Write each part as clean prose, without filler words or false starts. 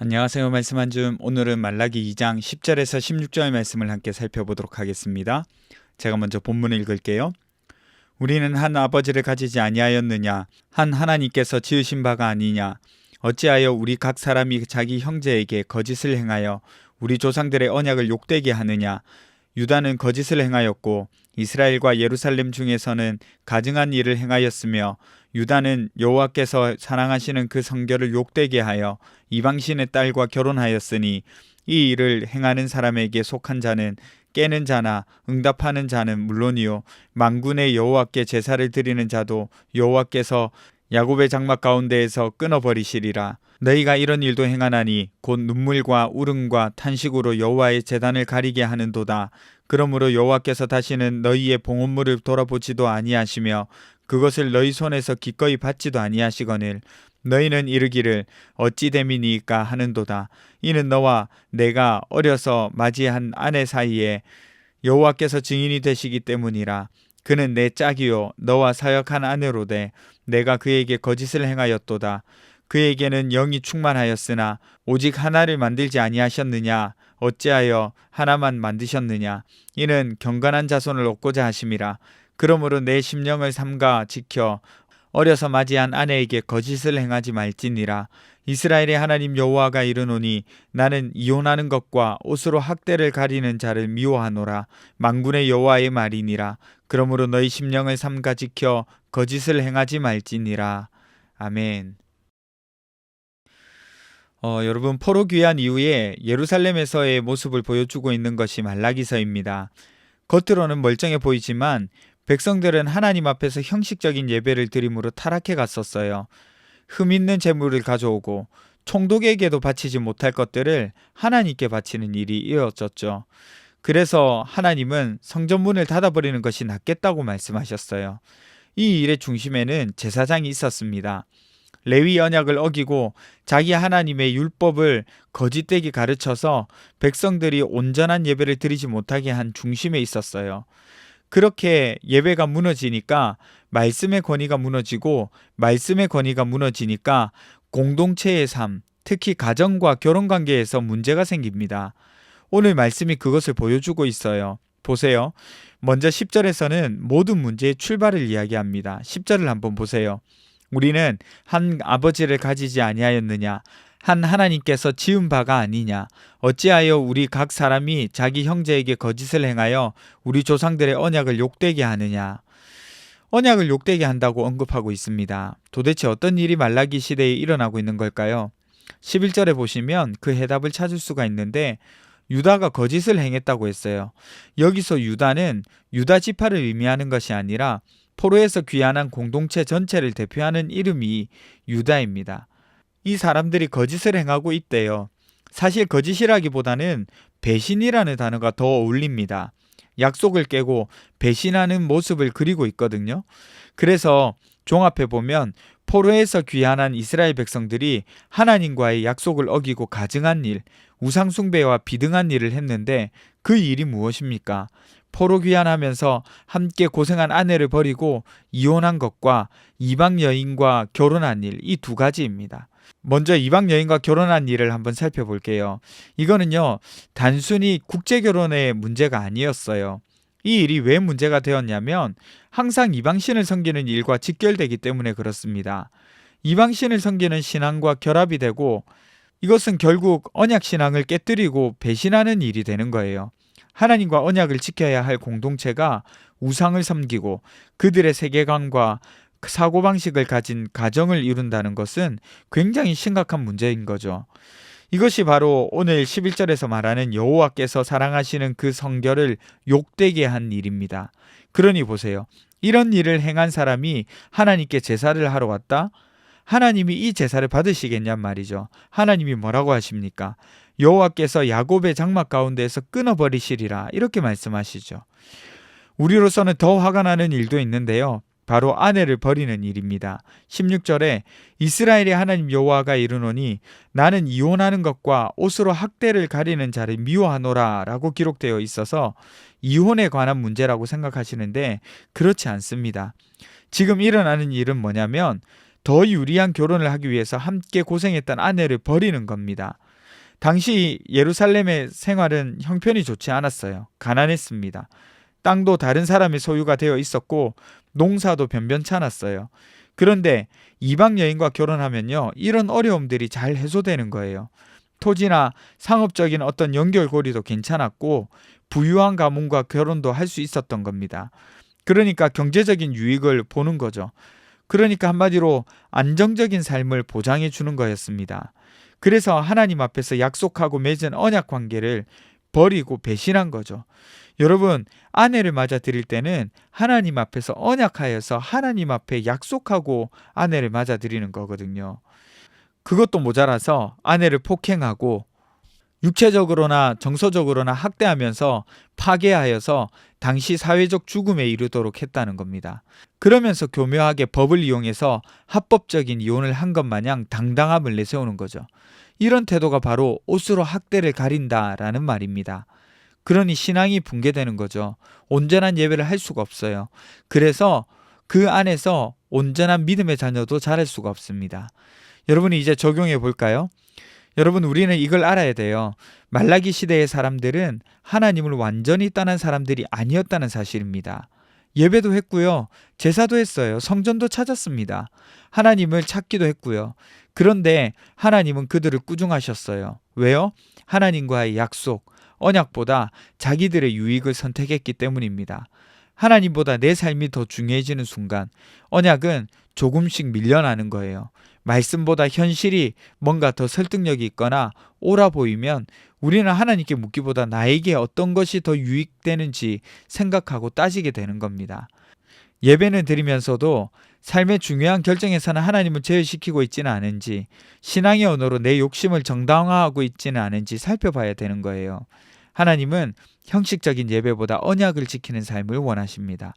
안녕하세요. 말씀 한 줌. 오늘은 말라기 2장 10절에서 16절 말씀을 함께 살펴보도록 하겠습니다. 제가 먼저 본문을 읽을게요. 우리는 한 아버지를 가지지 아니하였느냐? 한 하나님께서 지으신 바가 아니냐? 어찌하여 우리 각 사람이 자기 형제에게 거짓을 행하여 우리 조상들의 언약을 욕되게 하느냐? 유다는 거짓을 행하였고 이스라엘과 예루살렘 중에서는 가증한 일을 행하였으며 유다는 여호와께서 사랑하시는 그 성결을 욕되게 하여 이방신의 딸과 결혼하였으니 이 일을 행하는 사람에게 속한 자는 깨는 자나 응답하는 자는 물론이요 만군의 여호와께 제사를 드리는 자도 여호와께서 야곱의 장막 가운데에서 끊어버리시리라. 너희가 이런 일도 행하나니 곧 눈물과 울음과 탄식으로 여호와의 제단을 가리게 하는도다. 그러므로 여호와께서 다시는 너희의 봉헌물을 돌아보지도 아니하시며 그것을 너희 손에서 기꺼이 받지도 아니하시거늘 너희는 이르기를 어찌 됨이니까 하는도다. 이는 너와 내가 어려서 맞이한 아내 사이에 여호와께서 증인이 되시기 때문이라. 그는 내 짝이요 너와 사역한 아내로되 내가 그에게 거짓을 행하였도다. 그에게는 영이 충만하였으나 오직 하나를 만들지 아니하셨느냐? 어찌하여 하나만 만드셨느냐? 이는 경건한 자손을 얻고자 하심이라. 그러므로 내 심령을 삼가 지켜 어려서 맞이한 아내에게 거짓을 행하지 말지니라. 이스라엘의 하나님 여호와가 이르노니 나는 이혼하는 것과 옷으로 학대를 가리는 자를 미워하노라. 만군의 여호와의 말이니라. 그러므로 너희 심령을 삼가 지켜 거짓을 행하지 말지니라. 아멘. 여러분, 포로 귀환 이후에 예루살렘에서의 모습을 보여주고 있는 것이 말라기서입니다. 겉으로는 멀쩡해 보이지만 백성들은 하나님 앞에서 형식적인 예배를 드림으로 타락해 갔었어요. 흠 있는 제물을 가져오고 총독에게도 바치지 못할 것들을 하나님께 바치는 일이 이어졌죠. 그래서 하나님은 성전문을 닫아버리는 것이 낫겠다고 말씀하셨어요. 이 일의 중심에는 제사장이 있었습니다. 레위 언약을 어기고 자기 하나님의 율법을 거짓되게 가르쳐서 백성들이 온전한 예배를 드리지 못하게 한 중심에 있었어요. 그렇게 예배가 무너지니까 말씀의 권위가 무너지고 말씀의 권위가 무너지니까 공동체의 삶, 특히 가정과 결혼관계에서 문제가 생깁니다. 오늘 말씀이 그것을 보여주고 있어요. 보세요. 먼저 10절에서는 모든 문제의 출발을 이야기합니다. 10절을 한번 보세요. 우리는 한 아버지를 가지지 아니하였느냐? 한 하나님께서 지은 바가 아니냐? 어찌하여 우리 각 사람이 자기 형제에게 거짓을 행하여 우리 조상들의 언약을 욕되게 하느냐? 언약을 욕되게 한다고 언급하고 있습니다. 도대체 어떤 일이 말라기 시대에 일어나고 있는 걸까요? 11절에 보시면 그 해답을 찾을 수가 있는데 유다가 거짓을 행했다고 했어요. 여기서 유다는 유다 지파를 의미하는 것이 아니라 포로에서 귀환한 공동체 전체를 대표하는 이름이 유다입니다. 이 사람들이 거짓을 행하고 있대요. 사실 거짓이라기보다는 배신이라는 단어가 더 어울립니다. 약속을 깨고 배신하는 모습을 그리고 있거든요. 그래서 종합해보면 포로에서 귀환한 이스라엘 백성들이 하나님과의 약속을 어기고 가증한 일, 우상숭배와 비등한 일을 했는데 그 일이 무엇입니까? 포로 귀환하면서 함께 고생한 아내를 버리고 이혼한 것과 이방 여인과 결혼한 일, 이 두 가지입니다. 먼저 이방 여인과 결혼한 일을 한번 살펴볼게요. 이거는요, 단순히 국제 결혼의 문제가 아니었어요. 이 일이 왜 문제가 되었냐면 항상 이방신을 섬기는 일과 직결되기 때문에 그렇습니다. 이방신을 섬기는 신앙과 결합이 되고 이것은 결국 언약신앙을 깨뜨리고 배신하는 일이 되는 거예요. 하나님과 언약을 지켜야 할 공동체가 우상을 섬기고 그들의 세계관과 사고방식을 가진 가정을 이룬다는 것은 굉장히 심각한 문제인 거죠. 이것이 바로 오늘 11절에서 말하는 여호와께서 사랑하시는 그 성결을 욕되게 한 일입니다. 그러니 보세요. 이런 일을 행한 사람이 하나님께 제사를 하러 왔다? 하나님이 이 제사를 받으시겠냔 말이죠. 하나님이 뭐라고 하십니까? 여호와께서 야곱의 장막 가운데에서 끊어버리시리라, 이렇게 말씀하시죠. 우리로서는 더 화가 나는 일도 있는데요. 바로 아내를 버리는 일입니다. 16절에 이스라엘의 하나님 여호와가 이르노니 나는 이혼하는 것과 옷으로 학대를 가리는 자를 미워하노라 라고 기록되어 있어서 이혼에 관한 문제라고 생각하시는데 그렇지 않습니다. 지금 일어나는 일은 뭐냐면 더 유리한 결혼을 하기 위해서 함께 고생했던 아내를 버리는 겁니다. 당시 예루살렘의 생활은 형편이 좋지 않았어요. 가난했습니다. 땅도 다른 사람의 소유가 되어 있었고 농사도 변변찮았어요. 그런데 이방 여인과 결혼하면요, 이런 어려움들이 잘 해소되는 거예요. 토지나 상업적인 어떤 연결고리도 괜찮았고 부유한 가문과 결혼도 할 수 있었던 겁니다. 그러니까 경제적인 유익을 보는 거죠. 그러니까 한마디로 안정적인 삶을 보장해 주는 거였습니다. 그래서 하나님 앞에서 약속하고 맺은 언약 관계를 버리고 배신한 거죠. 여러분, 아내를 맞아들일 때는 하나님 앞에서 언약하여서 하나님 앞에 약속하고 아내를 맞아들이는 거거든요. 그것도 모자라서 아내를 폭행하고 육체적으로나 정서적으로나 학대하면서 파괴하여서 당시 사회적 죽음에 이르도록 했다는 겁니다. 그러면서 교묘하게 법을 이용해서 합법적인 이혼을 한 것 마냥 당당함을 내세우는 거죠. 이런 태도가 바로 옷으로 학대를 가린다라는 말입니다. 그러니 신앙이 붕괴되는 거죠. 온전한 예배를 할 수가 없어요. 그래서 그 안에서 온전한 믿음의 자녀도 자랄 수가 없습니다. 여러분이 이제 적용해 볼까요? 여러분, 우리는 이걸 알아야 돼요. 말라기 시대의 사람들은 하나님을 완전히 떠난 사람들이 아니었다는 사실입니다. 예배도 했고요. 제사도 했어요. 성전도 찾았습니다. 하나님을 찾기도 했고요. 그런데 하나님은 그들을 꾸중하셨어요. 왜요? 하나님과의 약속, 언약보다 자기들의 유익을 선택했기 때문입니다. 하나님보다 내 삶이 더 중요해지는 순간 언약은 조금씩 밀려나는 거예요. 말씀보다 현실이 뭔가 더 설득력이 있거나 옳아 보이면 우리는 하나님께 묻기보다 나에게 어떤 것이 더 유익되는지 생각하고 따지게 되는 겁니다. 예배는 드리면서도 삶의 중요한 결정에서는 하나님을 제외시키고 있지는 않은지, 신앙의 언어로 내 욕심을 정당화하고 있지는 않은지 살펴봐야 되는 거예요. 하나님은 형식적인 예배보다 언약을 지키는 삶을 원하십니다.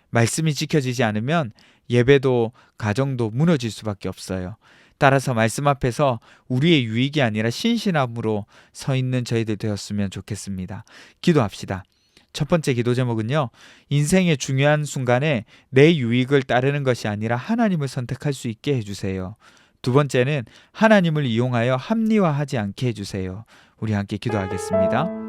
말씀이 지켜지지 않으면 예배도 가정도 무너질 수밖에 없어요. 따라서 말씀 앞에서 우리의 유익이 아니라 신실함으로 서 있는 저희들 되었으면 좋겠습니다. 기도합시다. 첫 번째 기도 제목은요, 인생의 중요한 순간에 내 유익을 따르는 것이 아니라 하나님을 선택할 수 있게 해주세요. 두 번째는 하나님을 이용하여 합리화하지 않게 해주세요. 우리 함께 기도하겠습니다.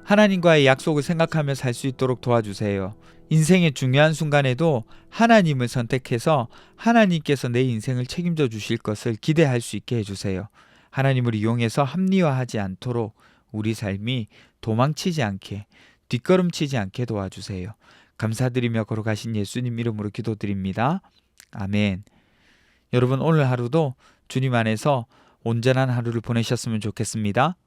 하나님과의 약속을 생각하며 살 수 있도록 도와주세요. 인생의 중요한 순간에도 하나님을 선택해서 하나님께서 내 인생을 책임져 주실 것을 기대할 수 있게 해주세요. 하나님을 이용해서 합리화하지 않도록 우리 삶이 도망치지 않게, 뒷걸음치지 않게 도와주세요. 감사드리며 걸어가신 예수님 이름으로 기도드립니다. 아멘. 여러분, 오늘 하루도 주님 안에서 온전한 하루를 보내셨으면 좋겠습니다.